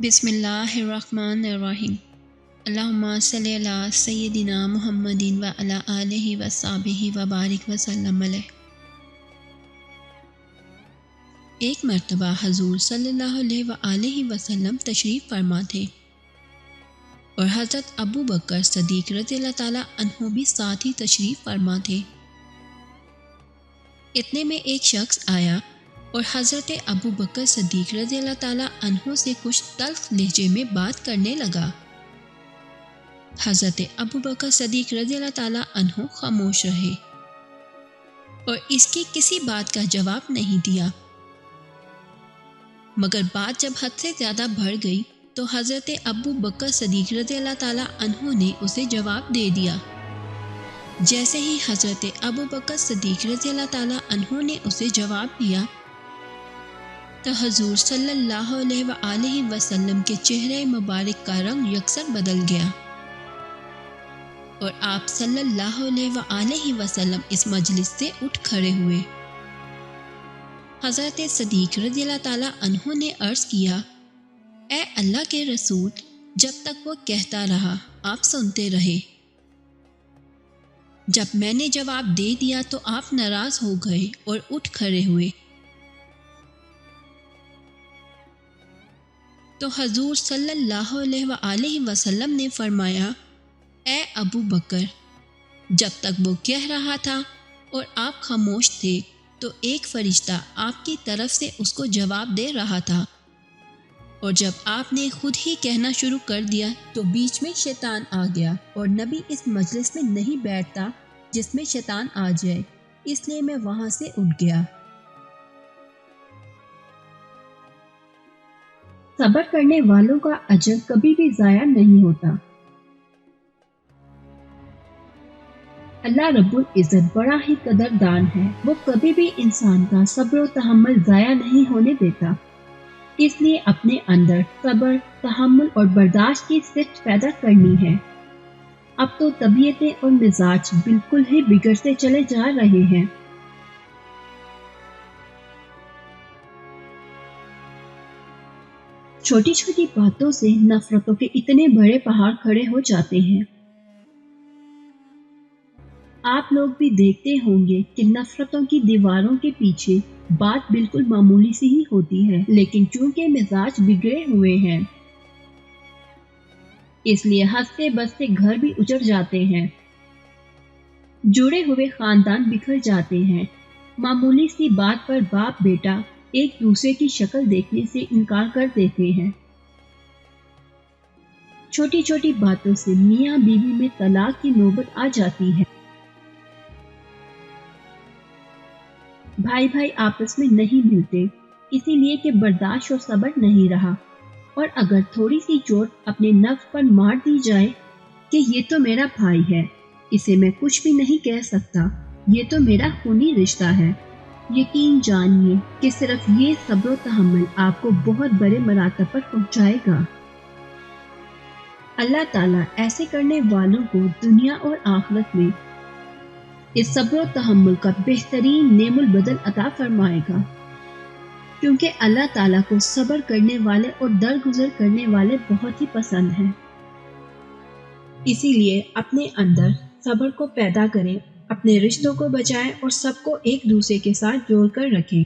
بسم اللہ الرحمن الرحیم۔ اللہم صلی علی سیدنا محمد وعلی آلہ وصحبہ وبارک وسلم علیہ۔ ایک مرتبہ حضور صلی اللہ علیہ وآلہ وسلم تشریف فرما تھے اور حضرت ابو بکر صدیق رضی اللہ تعالیٰ عنہ بھی ساتھ ہی تشریف فرما تھے۔ اتنے میں ایک شخص آیا اور حضرت ابو بکر صدیق رضی اللہ تعالیٰ عنہ سے کچھ تلخ لہجے میں بات کرنے لگا۔ حضرت ابو بکر صدیق رضی اللہ تعالیٰ عنہ خاموش رہے اور اس کی کسی بات کا جواب نہیں دیا، مگر بات جب حد سے زیادہ بڑھ گئی تو حضرت ابو بکر صدیق رضی اللہ تعالیٰ عنہ نے اسے جواب دے دیا۔ جیسے ہی حضرت ابو بکر صدیق رضی اللہ تعالیٰ عنہ نے اسے جواب دیا تو حضور صلی اللہ علیہ وآلہ وسلم کے چہرے مبارک کا رنگ یکسر بدل گیا اور آپ صلی اللہ علیہ وآلہ وسلم اس مجلس سے اٹھ کھڑے ہوئے۔ حضرت صدیق رضی اللہ تعالیٰ عنہ نے عرض کیا، اے اللہ کے رسول، جب تک وہ کہتا رہا آپ سنتے رہے، جب میں نے جواب دے دیا تو آپ ناراض ہو گئے اور اٹھ کھڑے ہوئے۔ تو حضور صلی اللہ علیہ وآلہ وسلم نے فرمایا، اے ابو بکر، جب تک وہ کہہ رہا تھا اور آپ خاموش تھے تو ایک فرشتہ آپ کی طرف سے اس کو جواب دے رہا تھا، اور جب آپ نے خود ہی کہنا شروع کر دیا تو بیچ میں شیطان آ گیا، اور نبی اس مجلس میں نہیں بیٹھتا جس میں شیطان آ جائے، اس لیے میں وہاں سے اٹھ گیا۔ صبر کرنے والوں کا اجر کبھی بھی ضائع نہیں ہوتا۔ اللہ رب العزت بڑا ہی قدردان ہے، وہ کبھی بھی انسان کا صبر و تحمل ضائع نہیں ہونے دیتا، اس لیے اپنے اندر صبر، تحمل اور برداشت کی صفت پیدا کرنی ہے۔ اب تو طبیعتیں اور مزاج بالکل ہی بگڑتے چلے جا رہے ہیں۔ چھوٹی چھوٹی باتوں سے نفرتوں کے اتنے بڑے پہاڑ کھڑے ہو جاتے ہیں۔ آپ لوگ بھی دیکھتے ہوں گے کہ نفرتوں کی دیواروں کے پیچھے بات بالکل معمولی سی ہی ہوتی ہے، لیکن چونکہ مزاج بگڑے ہوئے ہیں اس لیے ہنستے بستے گھر بھی اجڑ جاتے ہیں، جڑے ہوئے خاندان بکھر جاتے ہیں۔ معمولی سی بات پر باپ بیٹا ایک دوسرے کی شکل دیکھنے سے انکار کر دیتے ہیں۔ چھوٹی چھوٹی باتوں سے میاں بیوی میں طلاق کی نوبت آ جاتی ہے۔ بھائی بھائی آپس میں نہیں ملتے، اسی لیے کہ برداشت اور صبر نہیں رہا، اور اگر تھوڑی سی چوٹ اپنے نفس پر مار دی جائے کہ یہ تو میرا بھائی ہے، اسے میں کچھ بھی نہیں کہہ سکتا، یہ تو میرا خونی رشتہ ہے، یقین جانیے کہ صرف یہ صبر و تحمل آپ کو بہت بڑے مراتب پر پہنچائے گا۔ اللہ تعالیٰ ایسے کرنے والوں کو دنیا اور آخرت میں اس صبر و تحمل کا بہترین نعم البدل عطا فرمائے گا، کیونکہ اللہ تعالیٰ کو صبر کرنے والے اور درگزر کرنے والے بہت ہی پسند ہیں۔ اسی لیے اپنے اندر صبر کو پیدا کریں، اپنے رشتوں کو بچائیں اور سب کو ایک دوسرے کے ساتھ جوڑ کر رکھیں،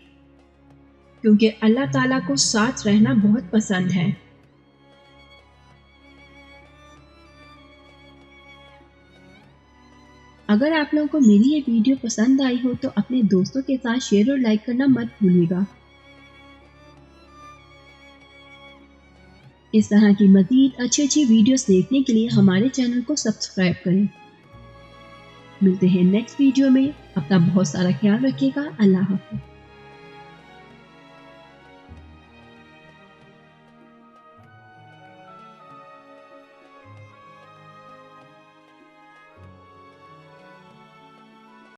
کیونکہ اللہ تعالیٰ کو ساتھ رہنا بہت پسند ہے۔ اگر آپ لوگوں کو میری یہ ویڈیو پسند آئی ہو تو اپنے دوستوں کے ساتھ شیئر اور لائک کرنا مت بھولیے گا۔ اس طرح کی مزید اچھی ویڈیوز دیکھنے کے لیے ہمارے چینل کو سبسکرائب کریں۔ ملتے ہیں نیکسٹ ویڈیو میں، اپنا بہت سارا خیال رکھیے گا۔ اللہ حافظ۔